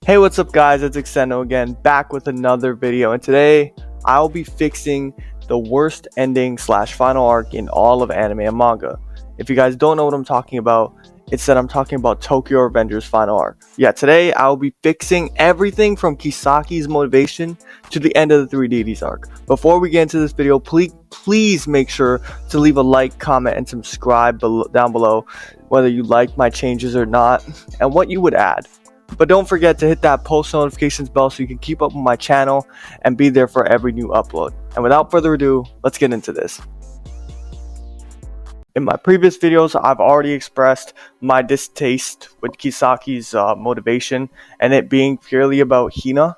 Hey, what's up guys, it's Extendo again, back with another video, and today I'll be fixing the worst ending slash final arc in all of anime and manga. If you guys don't know what I'm talking about, it's that I'm talking about Tokyo Revengers final arc. Yeah, today I'll be fixing everything from Kisaki's motivation to the end of the Three Deities arc. Before we get into this video, please make sure to leave a like, comment, and subscribe down below whether you like my changes or not, and what you would add. But don't forget to hit that post notifications bell so you can keep up with my channel and be there for every new upload. And without further ado, let's get into this. In my previous videos, I've already expressed my distaste with Kisaki's motivation and it being purely about Hina.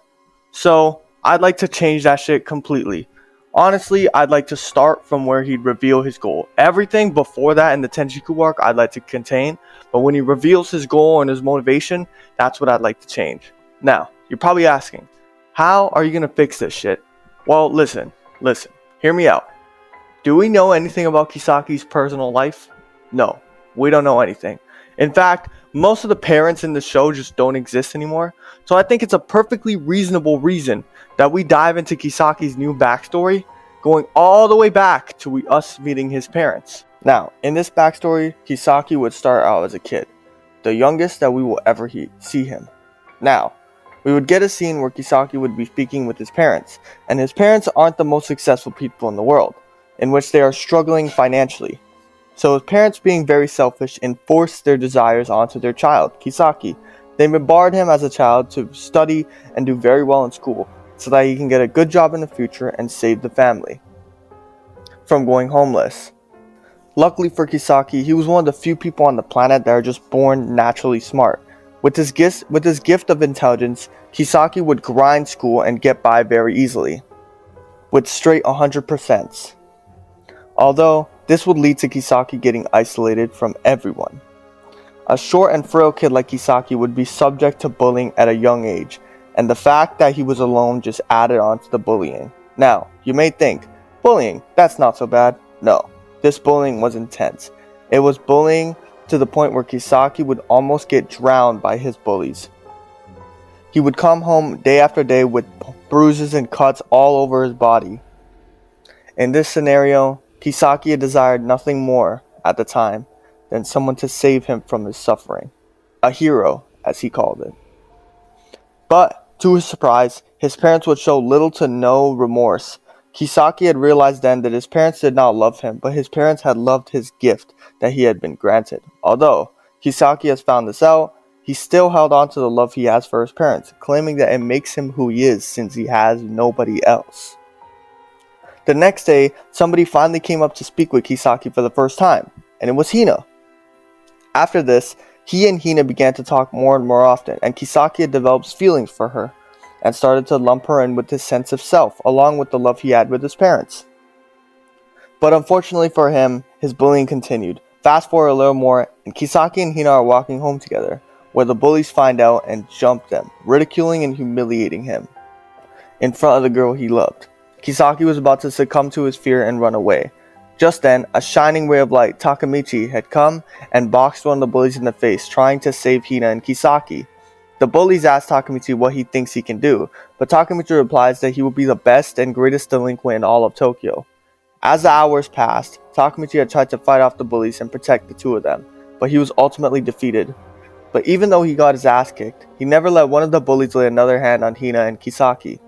So I'd like to change that shit completely. Honestly, I'd like to start from where he'd reveal his goal. Everything before that in the Tenjiku arc, I'd like to contain. But when he reveals his goal and his motivation, that's what I'd like to change. Now, you're probably asking, how are you going to fix this shit? Well, listen, hear me out. Do we know anything about Kisaki's personal life? No, we don't know anything. In fact, most of the parents in the show just don't exist anymore. So I think it's a perfectly reasonable reason that we dive into Kisaki's new backstory, going all the way back to us meeting his parents. Now, in this backstory, Kisaki would start out as a kid, the youngest that we will ever see him. Now, we would get a scene where Kisaki would be speaking with his parents, and his parents aren't the most successful people in the world, in which they are struggling financially. So his parents, being very selfish, enforced their desires onto their child, Kisaki. They bombard him as a child to study and do very well in school, so that he can get a good job in the future and save the family from going homeless. Luckily for Kisaki, he was one of the few people on the planet that are just born naturally smart. With his gift of intelligence, Kisaki would grind school and get by very easily, with straight 100%. Although, this would lead to Kisaki getting isolated from everyone. A short and frail kid like Kisaki would be subject to bullying at a young age, and the fact that he was alone just added on to the bullying. Now, you may think, bullying, that's not so bad. No, this bullying was intense. It was bullying to the point where Kisaki would almost get drowned by his bullies. He would come home day after day with bruises and cuts all over his body. In this scenario, Kisaki had desired nothing more at the time than someone to save him from his suffering. A hero, as he called it. But, to his surprise, his parents would show little to no remorse. Kisaki had realized then that his parents did not love him, but his parents had loved his gift that he had been granted. Although Kisaki has found this out, he still held on to the love he has for his parents, claiming that it makes him who he is since he has nobody else. The next day, somebody finally came up to speak with Kisaki for the first time, and it was Hina. After this, he and Hina began to talk more and more often, and Kisaki had developed feelings for her, and started to lump her in with his sense of self, along with the love he had with his parents. But unfortunately for him, his bullying continued. Fast forward a little more, and Kisaki and Hina are walking home together, where the bullies find out and jump them, ridiculing and humiliating him in front of the girl he loved. Kisaki was about to succumb to his fear and run away. Just then, a shining ray of light, Takemichi, had come and boxed one of the bullies in the face, trying to save Hina and Kisaki. The bullies ask Takemichi what he thinks he can do, but Takemichi replies that he will be the best and greatest delinquent in all of Tokyo. As the hours passed, Takemichi had tried to fight off the bullies and protect the two of them, but he was ultimately defeated. But even though he got his ass kicked, he never let one of the bullies lay another hand on Hina and Kisaki.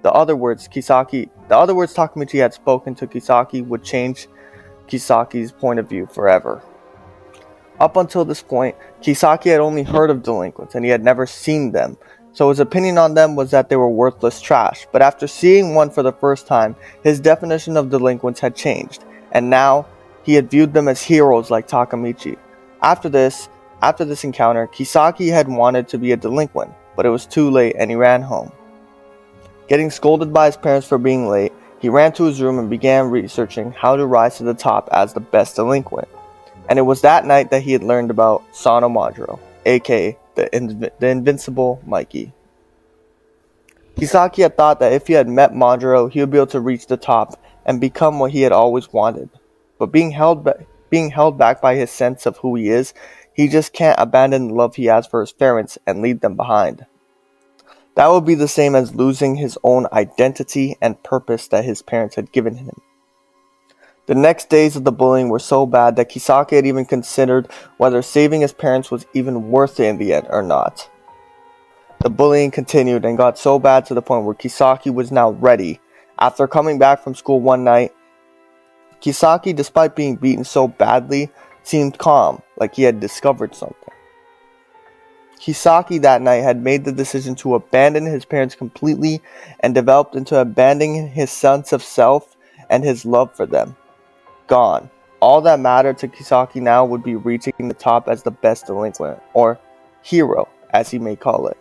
The other words Takemichi had spoken to Kisaki would change Kisaki's point of view forever. Up until this point, Kisaki had only heard of delinquents and he had never seen them, so his opinion on them was that they were worthless trash. But after seeing one for the first time, his definition of delinquents had changed, and now he had viewed them as heroes like Takemichi. After this encounter, Kisaki had wanted to be a delinquent, but it was too late and he ran home. Getting scolded by his parents for being late, he ran to his room and began researching how to rise to the top as the best delinquent. And it was that night that he had learned about Sano Majuro, aka the invincible Mikey. Kisaki had thought that if he had met Majuro, he would be able to reach the top and become what he had always wanted. But being held back by his sense of who he is, he just can't abandon the love he has for his parents and leave them behind. That would be the same as losing his own identity and purpose that his parents had given him. The next days of the bullying were so bad that Kisaki had even considered whether saving his parents was even worth it in the end or not. The bullying continued and got so bad to the point where Kisaki was now ready. After coming back from school one night, Kisaki, despite being beaten so badly, seemed calm, like he had discovered something. Kisaki that night had made the decision to abandon his parents completely and developed into abandoning his sense of self and his love for them. Gone. All that mattered to Kisaki now would be reaching the top as the best delinquent, or hero, as he may call it.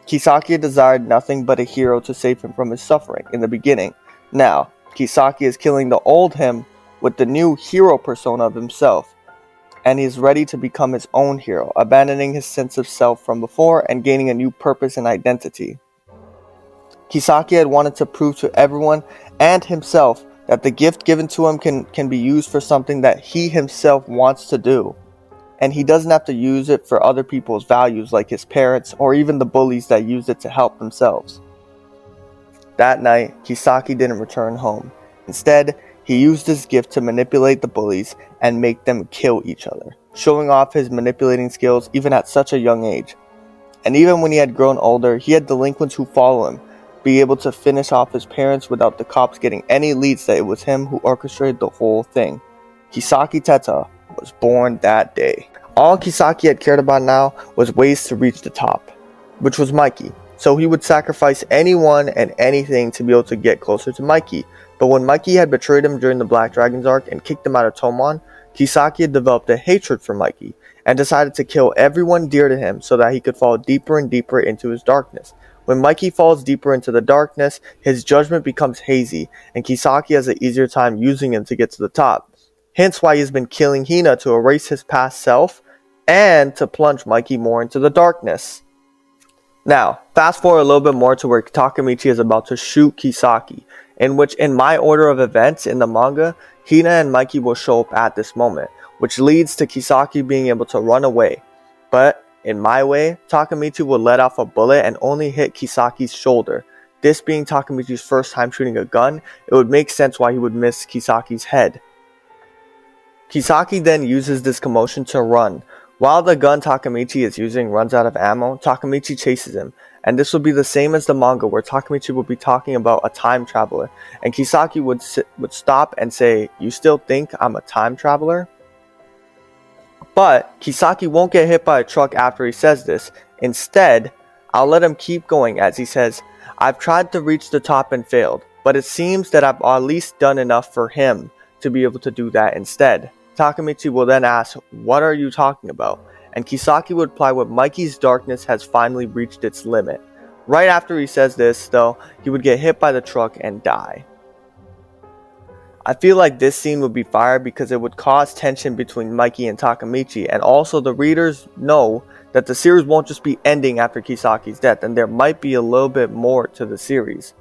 Kisaki desired nothing but a hero to save him from his suffering in the beginning. Now, Kisaki is killing the old him with the new hero persona of himself, and he is ready to become his own hero, abandoning his sense of self from before and gaining a new purpose and identity. Kisaki had wanted to prove to everyone and himself that the gift given to him can be used for something that he himself wants to do. And he doesn't have to use it for other people's values like his parents or even the bullies that used it to help themselves. That night, Kisaki didn't return home. Instead, he used his gift to manipulate the bullies and make them kill each other, showing off his manipulating skills even at such a young age. And even when he had grown older, he had delinquents who follow him, be able to finish off his parents without the cops getting any leads that it was him who orchestrated the whole thing. Kisaki Teta was born that day. All Kisaki had cared about now was ways to reach the top, which was Mikey. So he would sacrifice anyone and anything to be able to get closer to Mikey. But when Mikey had betrayed him during the Black Dragons arc and kicked him out of Tomon, Kisaki had developed a hatred for Mikey and decided to kill everyone dear to him so that he could fall deeper and deeper into his darkness. When Mikey falls deeper into the darkness, his judgment becomes hazy, and Kisaki has an easier time using him to get to the top. Hence why he's been killing Hina to erase his past self and to plunge Mikey more into the darkness. Now, fast forward a little bit more to where Takemichi is about to shoot Kisaki, in which in my order of events in the manga, Hina and Mikey will show up at this moment, which leads to Kisaki being able to run away. But in my way, Takemichi would let off a bullet and only hit Kisaki's shoulder. This being Takemichi's first time shooting a gun, it would make sense why he would miss Kisaki's head. Kisaki then uses this commotion to run. While the gun Takemichi is using runs out of ammo, Takemichi chases him. And this would be the same as the manga where Takemichi would be talking about a time traveler. And Kisaki would stop and say, "You still think I'm a time traveler?" But Kisaki won't get hit by a truck after he says this. Instead, I'll let him keep going as he says, "I've tried to reach the top and failed, but it seems that I've at least done enough for him to be able to do that instead." Takemichi will then ask, "What are you talking about?" And Kisaki would reply with, "Mikey's darkness has finally reached its limit." Right after he says this, though, he would get hit by the truck and die. I feel like this scene would be fire because it would cause tension between Mikey and Takemichi, and also the readers know that the series won't just be ending after Kisaki's death, and there might be a little bit more to the series.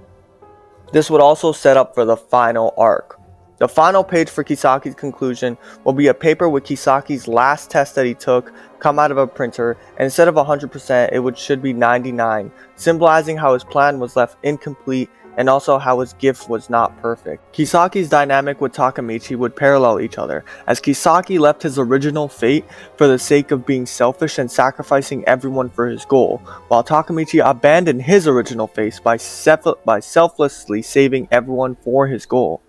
This would also set up for the final arc. The final page for Kisaki's conclusion will be a paper with Kisaki's last test that he took come out of a printer, and instead of 100%, it should be 99, symbolizing how his plan was left incomplete and also how his gift was not perfect. Kisaki's dynamic with Takemichi would parallel each other, as Kisaki left his original fate for the sake of being selfish and sacrificing everyone for his goal, while Takemichi abandoned his original fate by selflessly saving everyone for his goal.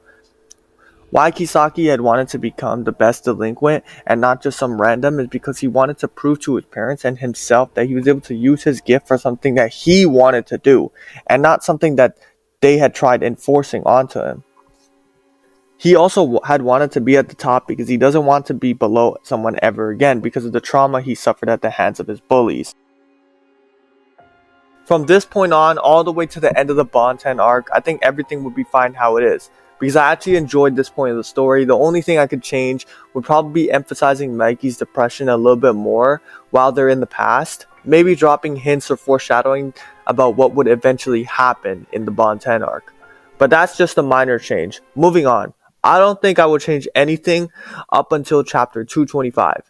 Why Kisaki had wanted to become the best delinquent and not just some random is because he wanted to prove to his parents and himself that he was able to use his gift for something that he wanted to do and not something that they had tried enforcing onto him. He also had wanted to be at the top because he doesn't want to be below someone ever again because of the trauma he suffered at the hands of his bullies. From this point on, all the way to the end of the Part 10 arc, I think everything would be fine how it is. Because I actually enjoyed this point of the story. The only thing I could change would probably be emphasizing Mikey's depression a little bit more while they're in the past. Maybe dropping hints or foreshadowing about what would eventually happen in the Part 10 arc. But that's just a minor change. Moving on. I don't think I would change anything up until chapter 225.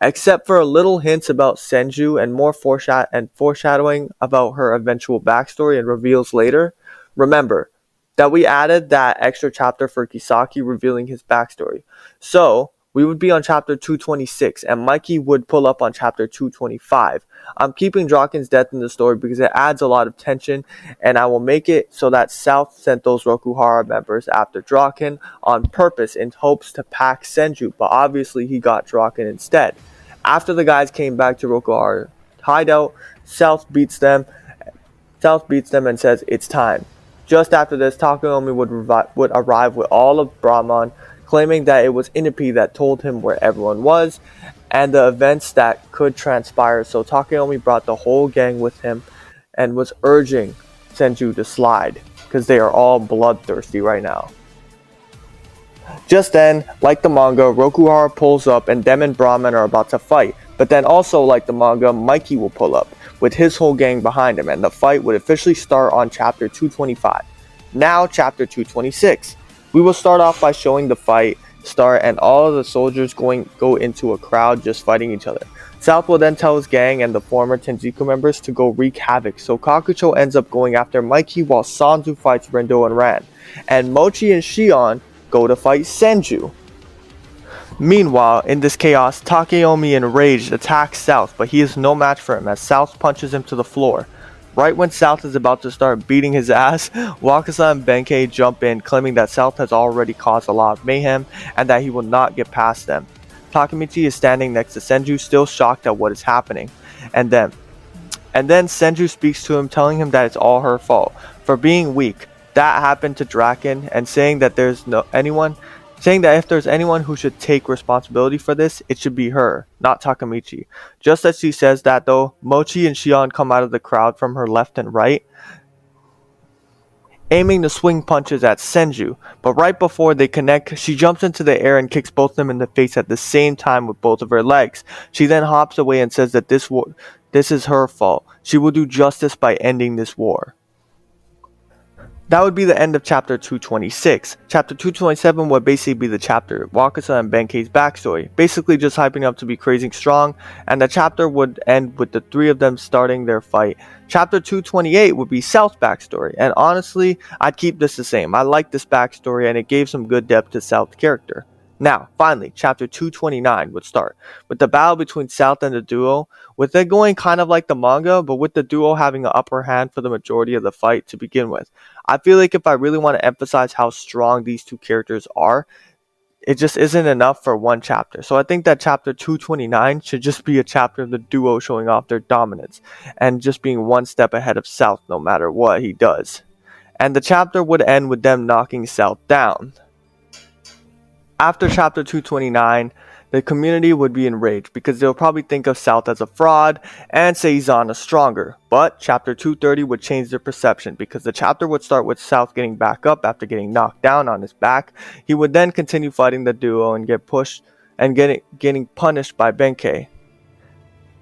except for a little hints about Senju and more foreshadowing about her eventual backstory and reveals later. Remember that we added that extra chapter for Kisaki revealing his backstory. So, we would be on chapter 226 and Mikey would pull up on chapter 225. I'm keeping Draken's death in the story because it adds a lot of tension, and I will make it so that South sent those Rokuhara members after Draken on purpose in hopes to pack Senju, but obviously he got Draken instead. After the guys came back to Rokuhara hideout, South beats them and says it's time. Just after this, Takeyomi would arrive with all of Brahman, claiming that it was Inopi that told him where everyone was and the events that could transpire. So Takeyomi brought the whole gang with him and was urging Senju to slide because they are all bloodthirsty right now. Just then, like the manga, Rokuhara pulls up and them and Brahman are about to fight. But then also, like the manga, Mikey will pull up with his whole gang behind him and the fight would officially start on chapter 225. Now chapter 226. We will start off by showing the fight start and all of the soldiers go into a crowd just fighting each other. South will then tell his gang and the former Tenjiku members to go wreak havoc, so Kakucho ends up going after Mikey while Sanzu fights Rendo and Ran, and Mochi and Shion go to fight Senju. Meanwhile, in this chaos, Takeyomi enraged attacks South, but he is no match for him as South punches him to the floor. Right when South is about to start beating his ass, Wakasa and Benkei jump in, claiming that South has already caused a lot of mayhem and that he will not get past them. Takemichi is standing next to Senju, still shocked at what is happening. And then Senju speaks to him, telling him that it's all her fault for being weak. That happened to Draken, and saying that if there's anyone who should take responsibility for this, it should be her, not Takemichi. Just as she says that though, Mochi and Shion come out of the crowd from her left and right, aiming to swing punches at Senju, but right before they connect, she jumps into the air and kicks both of them in the face at the same time with both of her legs. She then hops away and says that this is her fault. She will do justice by ending this war. That would be the end of chapter 226. Chapter 227 would basically be the chapter Wakasa and Benkei's backstory, basically just hyping up to be crazy strong, and the chapter would end with the three of them starting their fight. Chapter 228 would be South's backstory, and honestly, I'd keep this the same. I like this backstory and it gave some good depth to South's character. Now, finally, chapter 229 would start with the battle between South and the duo, with it going kind of like the manga, but with the duo having an upper hand for the majority of the fight to begin with. I feel like if I really want to emphasize how strong these two characters are, it just isn't enough for one chapter. So I think that chapter 229 should just be a chapter of the duo showing off their dominance and just being one step ahead of South no matter what he does. And the chapter would end with them knocking South down. After chapter 229, the community would be enraged because they'll probably think of South as a fraud and say Izana is stronger. But chapter 230 would change their perception because the chapter would start with South getting back up after getting knocked down on his back. He would then continue fighting the duo and get pushed and getting punished by Benkei.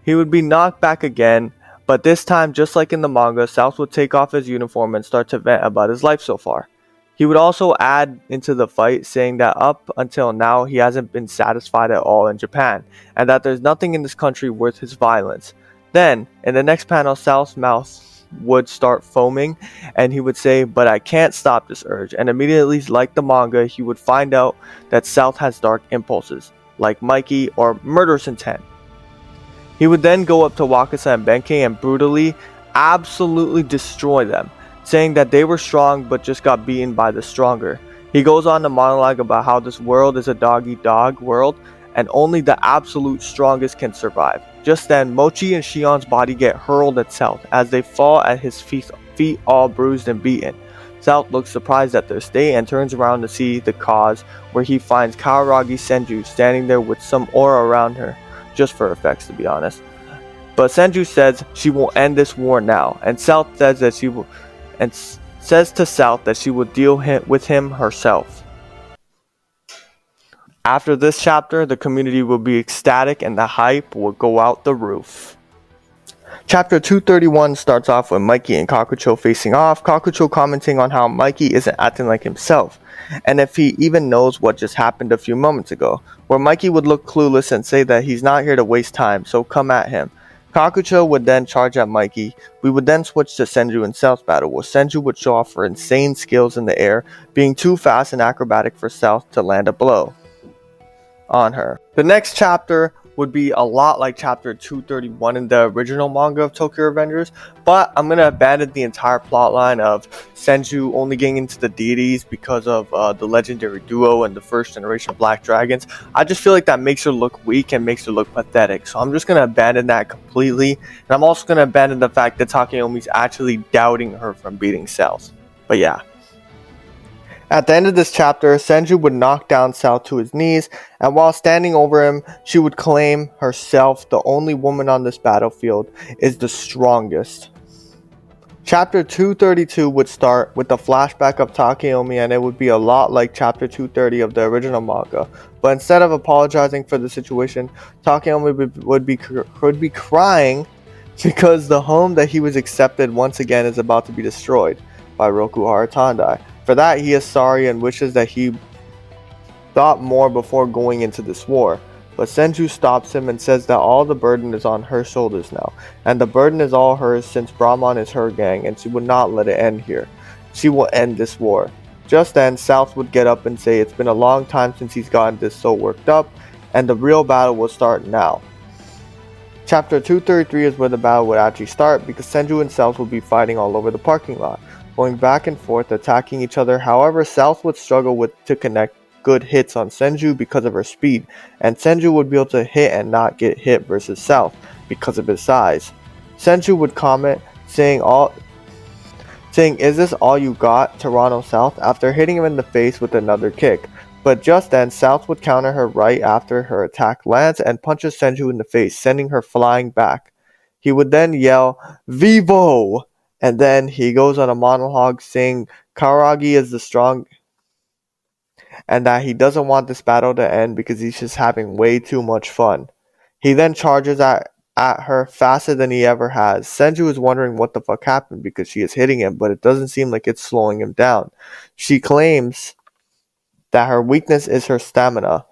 He would be knocked back again, but this time, just like in the manga, South would take off his uniform and start to vent about his life so far. He would also add into the fight saying that up until now he hasn't been satisfied at all in Japan and that there's nothing in this country worth his violence. Then, in the next panel, South's mouth would start foaming and he would say, "But I can't stop this urge," and immediately, like the manga, he would find out that South has dark impulses, like Mikey or murderous intent. He would then go up to Wakasa and Benkei and brutally, absolutely destroy them, saying that they were strong but just got beaten by the stronger. He goes on to monologue about how this world is a dog-eat-dog world and only the absolute strongest can survive. Just then, Mochi and Shion's body get hurled at South as they fall at his feet all bruised and beaten. South looks surprised at their state and turns around to see the cause, where he finds Kawaragi Senju standing there with some aura around her, just for effects to be honest. But Senju says she will end this war now, and South says that she will says to South that she will deal with him herself. After this chapter, the community will be ecstatic and the hype will go out the roof. Chapter 231 starts off with Mikey and Kakucho facing off, Kakucho commenting on how Mikey isn't acting like himself, and if he even knows what just happened a few moments ago, where Mikey would look clueless and say that he's not here to waste time, so come at him. Kakucho would then charge at Mikey. We would then switch to Senju and South's battle, where Senju would show off her insane skills in the air, being too fast and acrobatic for South to land a blow on her. The next chapter would be a lot like chapter 231 in the original manga of Tokyo Revengers, but I'm going to abandon the entire plotline of Senju only getting into the deities because of the legendary duo and the first generation Black Dragons. I just feel like that makes her look weak and makes her look pathetic, so I'm just going to abandon that completely, and I'm also going to abandon the fact that Takeyomi's actually doubting her from beating South. But yeah. At the end of this chapter, Senju would knock down South to his knees, and while standing over him, she would claim herself, the only woman on this battlefield, is the strongest. Chapter 232 would start with the flashback of Takeyomi, and it would be a lot like chapter 230 of the original manga. But instead of apologizing for the situation, Takeyomi would be crying because the home that he was accepted once again is about to be destroyed by Roku Haratandai. For that, he is sorry and wishes that he thought more before going into this war. But Senju stops him and says that all the burden is on her shoulders now, and the burden is all hers since Brahman is her gang, and she would not let it end here. She will end this war. Just then, South would get up and say it's been a long time since he's gotten this so worked up, and the real battle will start now. Chapter 233 is where the battle would actually start, because Senju and South would be fighting all over the parking lot, going back and forth, attacking each other. However, South would struggle to connect good hits on Senju because of her speed, and Senju would be able to hit and not get hit versus South because of his size. Senju would comment, saying, "Is this all you got, Toronto South?" after hitting him in the face with another kick. But just then, South would counter her right after her attack lands and punches Senju in the face, sending her flying back. He would then yell, "Vivo!" And then he goes on a monologue saying Karagi is the strong and that he doesn't want this battle to end because he's just having way too much fun. He then charges at her faster than he ever has. Senju is wondering what the fuck happened because she is hitting him, but it doesn't seem like it's slowing him down. She claims that her weakness is her stamina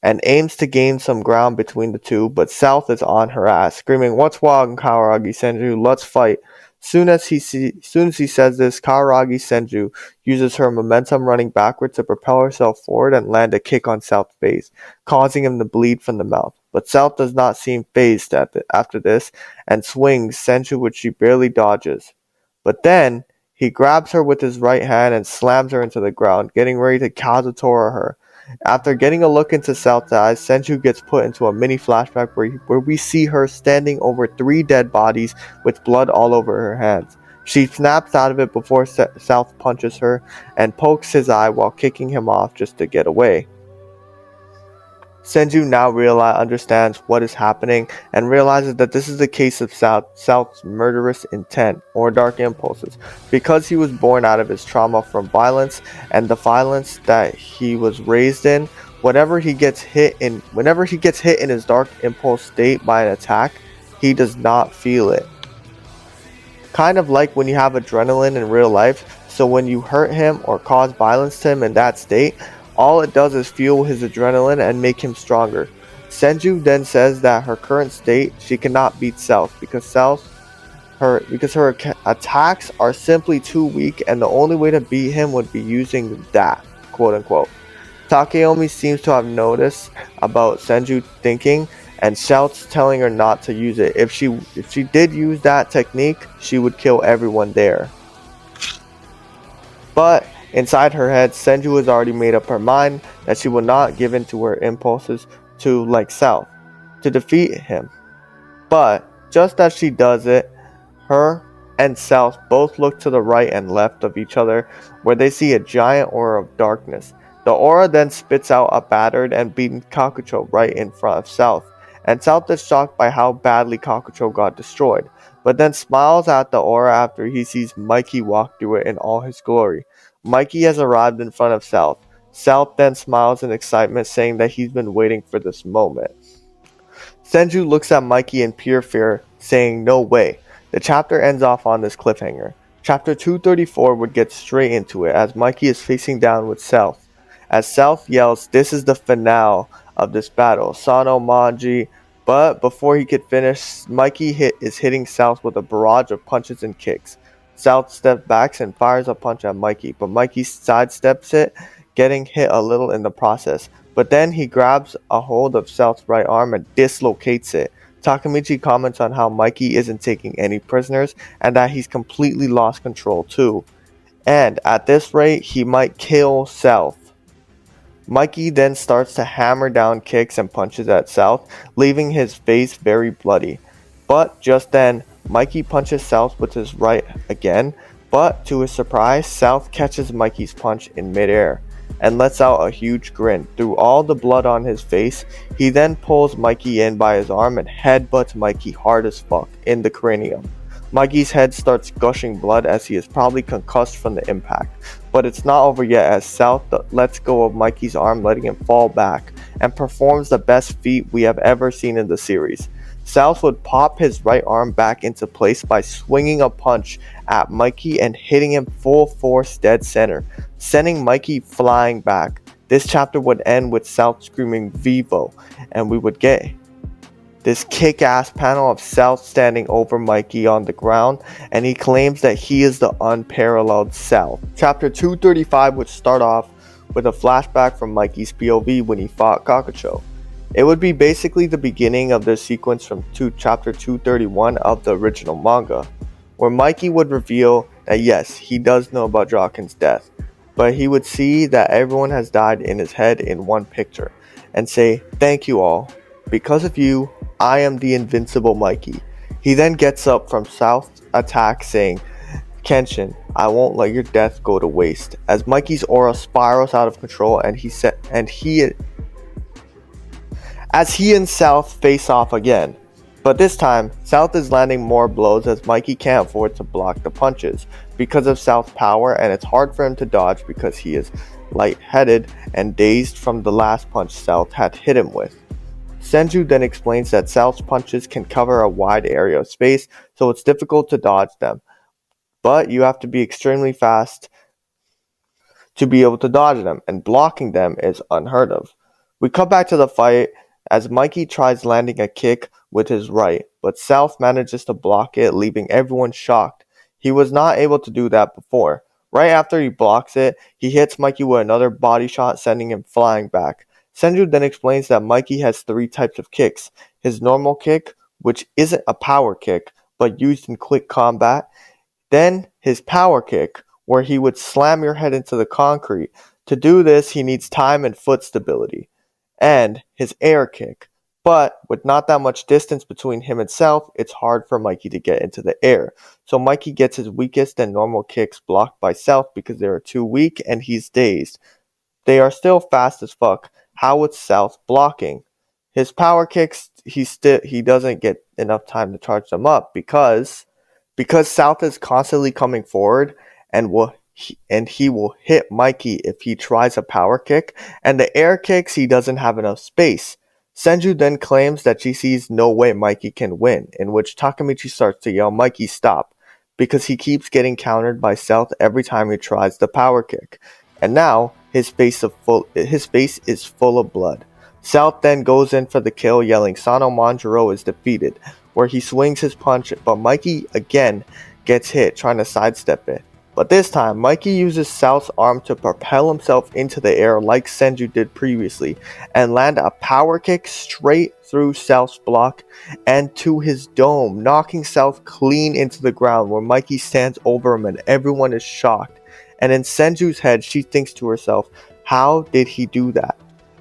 and aims to gain some ground between the two, but South is on her ass, screaming, "What's wrong, Karagi Senju? Let's fight." Soon as he says this, Karagi Senju uses her momentum running backwards to propel herself forward and land a kick on South's face, causing him to bleed from the mouth. But South does not seem phased after this and swings Senju, which she barely dodges. But then he grabs her with his right hand and slams her into the ground, getting ready to Kazutora her. After getting a look into South's eyes, Senju gets put into a mini flashback where we see her standing over 3 dead bodies with blood all over her hands. She snaps out of it before South punches her and pokes his eye while kicking him off just to get away. Senju now understands what is happening and realizes that this is a case of South's murderous intent or dark impulses, because he was born out of his trauma from violence and the violence that he was raised in. Whenever he gets hit in his dark impulse state by an attack, he does not feel it. Kind of like when you have adrenaline in real life, so when you hurt him or cause violence to him in that state, all it does is fuel his adrenaline and make him stronger. Senju then says that her current state, she cannot beat South because her attacks are simply too weak, and the only way to beat him would be using that, quote unquote. Takeyomi seems to have noticed about Senju thinking and shouts, telling her not to use it. If she did use that technique, she would kill everyone there. But inside her head, Senju has already made up her mind that she will not give in to her impulses like South, to defeat him. But just as she does it, her and South both look to the right and left of each other, where they see a giant aura of darkness. The aura then spits out a battered and beaten Kakucho right in front of South, and South is shocked by how badly Kakucho got destroyed, but then smiles at the aura after he sees Mikey walk through it in all his glory. Mikey has arrived in front of South. South then smiles in excitement, saying that he's been waiting for this moment. Senju looks at Mikey in pure fear, saying no way. The chapter ends off on this cliffhanger. Chapter 234 would get straight into it as Mikey is facing down with South. As South yells, this is the finale of this battle, Sano Manji, but before he could finish, Mikey is hitting South with a barrage of punches and kicks. South steps back and fires a punch at Mikey, but Mikey sidesteps it, getting hit a little in the process. But then he grabs a hold of South's right arm and dislocates it. Takemichi comments on how Mikey isn't taking any prisoners and that he's completely lost control too. And at this rate, he might kill South. Mikey then starts to hammer down kicks and punches at South, leaving his face very bloody. But just then, Mikey punches South with his right again, but to his surprise, South catches Mikey's punch in midair and lets out a huge grin. Through all the blood on his face, he then pulls Mikey in by his arm and headbutts Mikey hard as fuck in the cranium. Mikey's head starts gushing blood as he is probably concussed from the impact. But it's not over yet as South lets go of Mikey's arm, letting him fall back, and performs the best feat we have ever seen in the series. South would pop his right arm back into place by swinging a punch at Mikey and hitting him full force dead center, sending Mikey flying back. This chapter would end with South screaming Vivo, and we would get this kick-ass panel of South standing over Mikey on the ground, and he claims that he is the unparalleled South. Chapter 235 would start off with a flashback from Mikey's POV when he fought Kakacho. It would be basically the beginning of the sequence from chapter 231 of the original manga, where Mikey would reveal that yes, he does know about Draken's death, but he would see that everyone has died in his head in one picture, and say, "Thank you all. Because of you, I am the invincible Mikey." He then gets up from South's attack saying, "Kenshin, I won't let your death go to waste," as Mikey's aura spirals out of control and he and South face off again. But this time, South is landing more blows as Mikey can't afford to block the punches because of South's power, and it's hard for him to dodge because he is lightheaded and dazed from the last punch South had hit him with. Senju then explains that South's punches can cover a wide area of space, so it's difficult to dodge them. But you have to be extremely fast to be able to dodge them, and blocking them is unheard of. We cut back to the fight as Mikey tries landing a kick with his right, but South manages to block it, leaving everyone shocked. He was not able to do that before. Right after he blocks it, he hits Mikey with another body shot, sending him flying back. Senju then explains that Mikey has 3 types of kicks. His normal kick, which isn't a power kick, but used in quick combat. Then his power kick, where he would slam your head into the concrete. To do this, he needs time and foot stability. And his air kick. But with not that much distance between him and South, it's hard for Mikey to get into the air. So Mikey gets his weakest and normal kicks blocked by South because they are too weak and he's dazed. They are still fast as fuck. How with South blocking? His power kicks, he doesn't get enough time to charge them up because South is constantly coming forward and he will hit Mikey if he tries a power kick, and the air kicks he doesn't have enough space. Senju then claims that she sees no way Mikey can win, in which Takemichi starts to yell, "Mikey, stop," because he keeps getting countered by South every time he tries the power kick. And now his face is full of blood. South then goes in for the kill, yelling Sano Manjiro is defeated, where he swings his punch, but Mikey again gets hit trying to sidestep it. But this time, Mikey uses South's arm to propel himself into the air like Senju did previously, and land a power kick straight through South's block and to his dome, knocking South clean into the ground, where Mikey stands over him and everyone is shocked. And in Senju's head, she thinks to herself, how did he do that?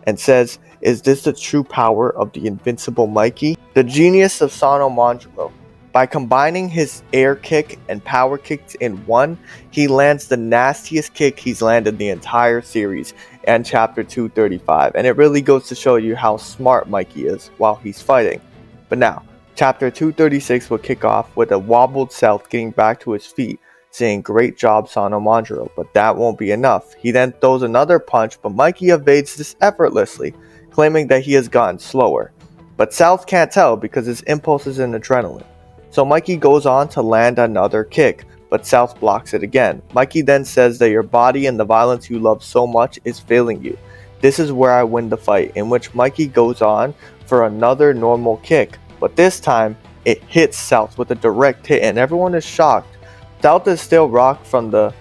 And says, is this the true power of the invincible Mikey? The genius of Sano Manjiro. By combining his air kick and power kicks in one, he lands the nastiest kick he's landed the entire series and chapter 235. And it really goes to show you how smart Mikey is while he's fighting. But now, chapter 236 will kick off with a wobbled South getting back to his feet, saying great job Sano Manjiro, but that won't be enough. He then throws another punch, but Mikey evades this effortlessly, claiming that he has gotten slower. But South can't tell because his impulse is in adrenaline. So Mikey goes on to land another kick, but South blocks it again. Mikey then says that your body and the violence you love so much is failing you. This is where I win the fight, in which Mikey goes on for another normal kick, but this time it hits South with a direct hit and everyone is shocked. South is still rocked from the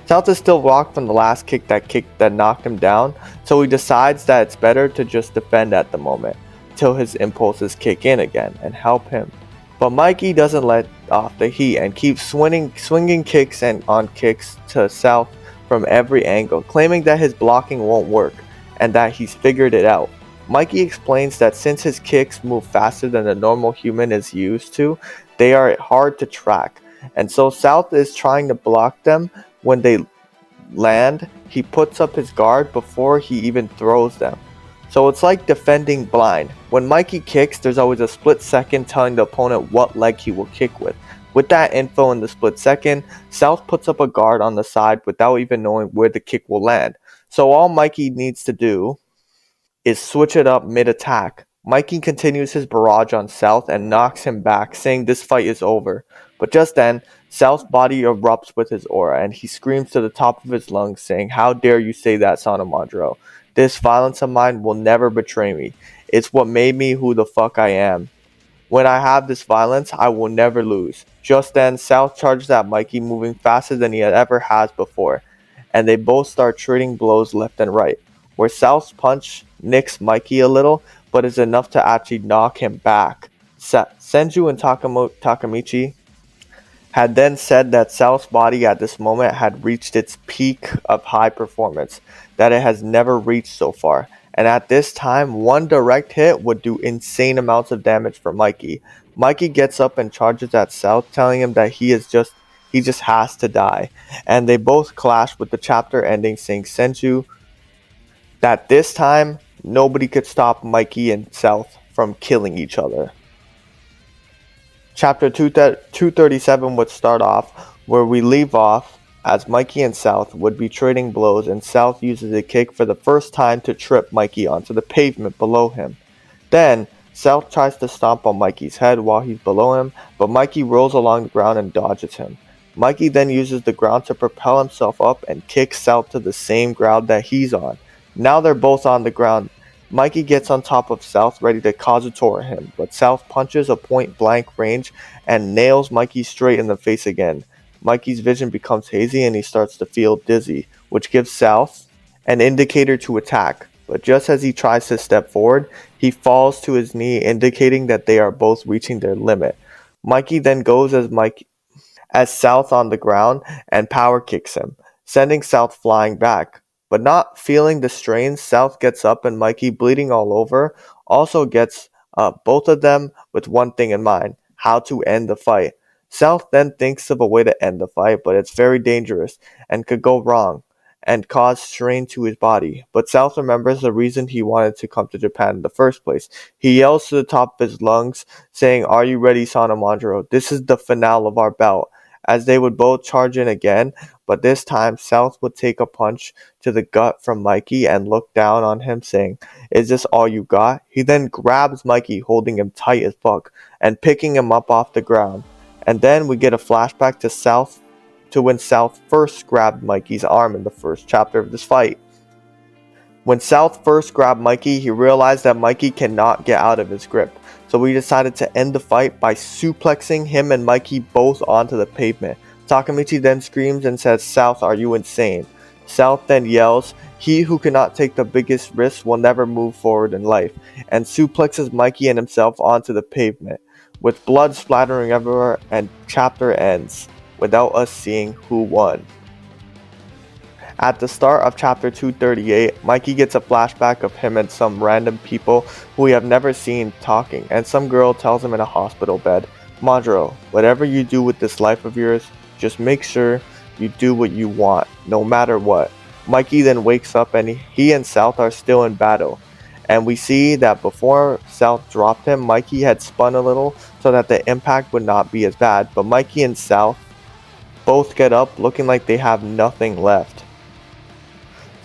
last kick that knocked him down, so he decides that it's better to just defend at the moment, till his impulses kick in again and help him. But Mikey doesn't let off the heat and keeps swinging kicks and on kicks to South from every angle, claiming that his blocking won't work and that he's figured it out. Mikey explains that since his kicks move faster than a normal human is used to, they are hard to track, and so South is trying to block them. When they land, he puts up his guard before he even throws them. So it's like defending blind. When Mikey kicks, there's always a split second telling the opponent what leg he will kick with. With that info in the split second, South puts up a guard on the side without even knowing where the kick will land. So all Mikey needs to do is switch it up mid-attack. Mikey continues his barrage on South and knocks him back, saying this fight is over. But just then, South's body erupts with his aura, and he screams to the top of his lungs, saying, "How dare you say that, Sanomandro? This violence of mine will never betray me. It's what made me who the fuck I am. When I have this violence, I will never lose." Just then, South charges at Mikey, moving faster than he ever has before, and they both start trading blows left and right, where South's punch nicks Mikey a little, but is enough to actually knock him back. Senju and Takamichi had then said that South's body at this moment had reached its peak of high performance that it has never reached so far, and at this time, one direct hit would do insane amounts of damage for Mikey. Mikey gets up and charges at South, telling him that he just has to die, and they both clash with the chapter ending saying Senju that this time nobody could stop Mikey and South from killing each other. Chapter 237 would start off where we leave off, as Mikey and South would be trading blows, and South uses a kick for the first time to trip Mikey onto the pavement below him. Then, South tries to stomp on Mikey's head while he's below him, but Mikey rolls along the ground and dodges him. Mikey then uses the ground to propel himself up and kicks South to the same ground that he's on. Now they're both on the ground. Mikey gets on top of South, ready to Kazutora him, but South punches a point-blank range and nails Mikey straight in the face again. Mikey's vision becomes hazy and he starts to feel dizzy, which gives South an indicator to attack. But just as he tries to step forward, he falls to his knee, indicating that they are both reaching their limit. Mikey then goes as South on the ground and power kicks him, sending South flying back. But not feeling the strain, South gets up and Mikey, bleeding all over, also gets up, both of them with one thing in mind: how to end the fight. South then thinks of a way to end the fight, but it's very dangerous and could go wrong and cause strain to his body. But South remembers the reason he wanted to come to Japan in the first place. He yells to the top of his lungs, saying, "Are you ready, Sanomandro? This is the finale of our bout." As they would both charge in again, but this time South would take a punch to the gut from Mikey and look down on him, saying, "Is this all you got?" He then grabs Mikey, holding him tight as fuck, and picking him up off the ground. And then we get a flashback to when South first grabbed Mikey's arm in the first chapter of this fight. When South first grabbed Mikey, he realized that Mikey cannot get out of his grip, so he decided to end the fight by suplexing him and Mikey both onto the pavement. Takamichi then screams and says, "South, are you insane?" South then yells, "He who cannot take the biggest risks will never move forward in life," and suplexes Mikey and himself onto the pavement, with blood splattering everywhere, and chapter ends without us seeing who won. At the start of chapter 238, Mikey gets a flashback of him and some random people who we have never seen talking, and some girl tells him in a hospital bed, "Madro, whatever you do with this life of yours, just make sure you do what you want, no matter what." Mikey then wakes up and he and South are still in battle, and we see that before South dropped him, Mikey had spun a little so that the impact would not be as bad, but Mikey and South both get up looking like they have nothing left.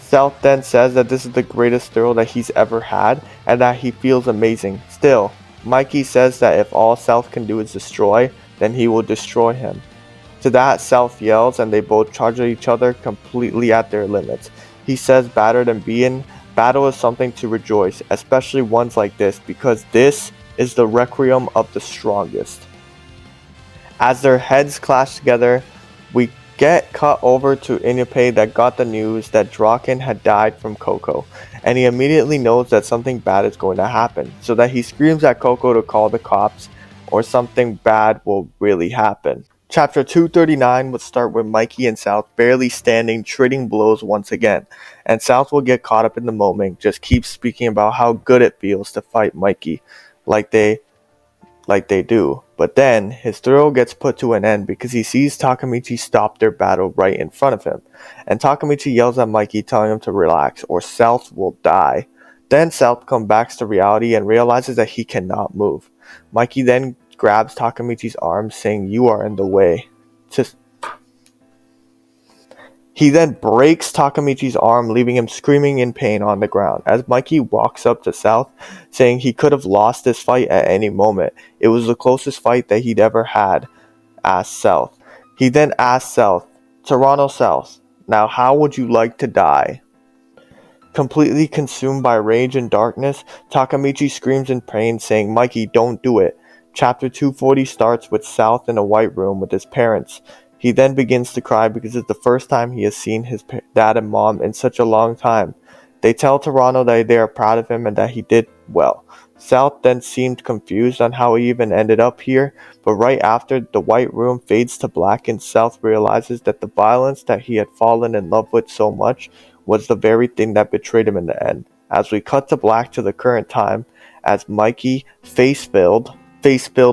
South then says that this is the greatest thrill that he's ever had and that he feels amazing. Still, Mikey says that if all South can do is destroy, then he will destroy him. To that, South yells and they both charge at each other completely at their limits. He says battered and beaten, battle is something to rejoice, especially ones like this, because this is the requiem of the strongest. As their heads clash together, we get cut over to Inupe that got the news that Draken had died from Coco, and he immediately knows that something bad is going to happen, so that he screams at Coco to call the cops, or something bad will really happen. Chapter 239 would start with Mikey and South barely standing, trading blows once again, and South will get caught up in the moment, just keep speaking about how good it feels to fight Mikey, like they do. But then, his thrill gets put to an end because he sees Takamichi stop their battle right in front of him. And Takamichi yells at Mikey telling him to relax or South will die. Then South comes back to reality and realizes that he cannot move. Mikey then grabs Takamichi's arm saying, "You are in the way." He then breaks Takamichi's arm, leaving him screaming in pain on the ground. As Mikey walks up to South, saying he could have lost this fight at any moment. It was the closest fight that he'd ever had, asked South. He then asks South, "Toronto South, now how would you like to die?" Completely consumed by rage and darkness, Takamichi screams in pain, saying, "Mikey, don't do it." Chapter 240 starts with South in a white room with his parents. He then begins to cry because it's the first time he has seen his dad and mom in such a long time. They tell Toronto that they are proud of him and that he did well. South then seemed confused on how he even ended up here, but right after the white room fades to black and South realizes that the violence that he had fallen in love with so much was the very thing that betrayed him in the end. As we cut to black to the current time, as Mikey, face filled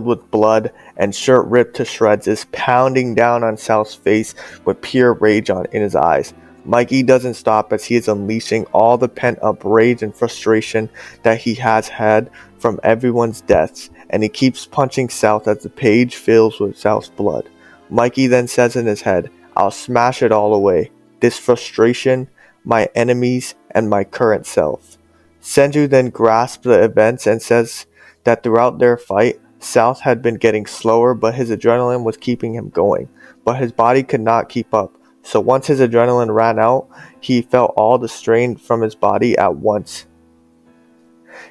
with blood and shirt ripped to shreds, is pounding down on South's face with pure rage in his eyes. Mikey doesn't stop as he is unleashing all the pent-up rage and frustration that he has had from everyone's deaths, and he keeps punching South as the page fills with South's blood. Mikey then says in his head, "I'll smash it all away. This frustration, my enemies, and my current self." Senju then grasps the events and says that throughout their fight, South had been getting slower, but his adrenaline was keeping him going. But his body could not keep up. So once his adrenaline ran out, he felt all the strain from his body at once.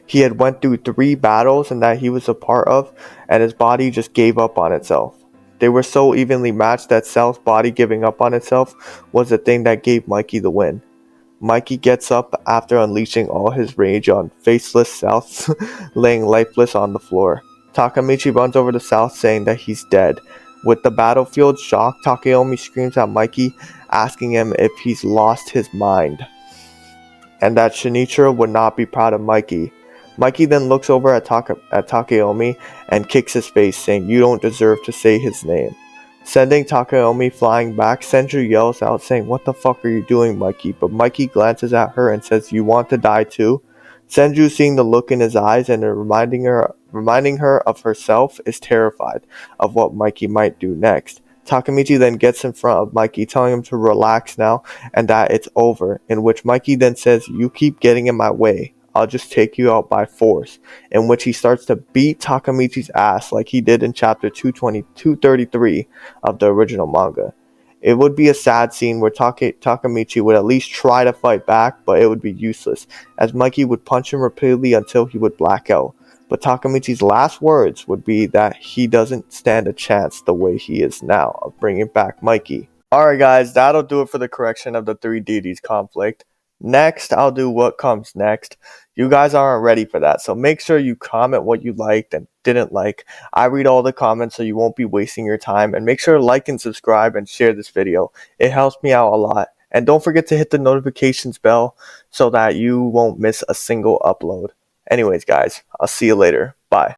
He had went through 3 battles and that he was a part of, and his body just gave up on itself. They were so evenly matched that South's body giving up on itself was the thing that gave Mikey the win. Mikey gets up after unleashing all his rage on faceless South, laying lifeless on the floor. Takamichi runs over to South saying that he's dead. With the battlefield shocked, Takeomi screams at Mikey, asking him if he's lost his mind, and that Shinichiro would not be proud of Mikey. Mikey then looks over at Takeomi and kicks his face, saying, "You don't deserve to say his name." Sending Takeomi flying back, Senju yells out saying, "What the fuck are you doing, Mikey?" But Mikey glances at her and says, "You want to die too?" Senju, seeing the look in his eyes and reminding her of herself, is terrified of what Mikey might do next. Takamichi then gets in front of Mikey, telling him to relax now and that it's over, in which Mikey then says, "You keep getting in my way. I'll just take you out by force," in which he starts to beat Takamichi's ass like he did in chapter 233 of the original manga. It would be a sad scene where Takamichi would at least try to fight back, but it would be useless, as Mikey would punch him repeatedly until he would black out. But Takamichi's last words would be that he doesn't stand a chance the way he is now of bringing back Mikey. Alright guys, that'll do it for the correction of the 3 deities conflict. Next, I'll do what comes next. You guys aren't ready for that, so make sure you comment what you liked and didn't like. I read all the comments so you won't be wasting your time, and make sure to like and subscribe and share this video. It helps me out a lot. And don't forget to hit the notifications bell so that you won't miss a single upload. Anyways guys, I'll see you later. Bye.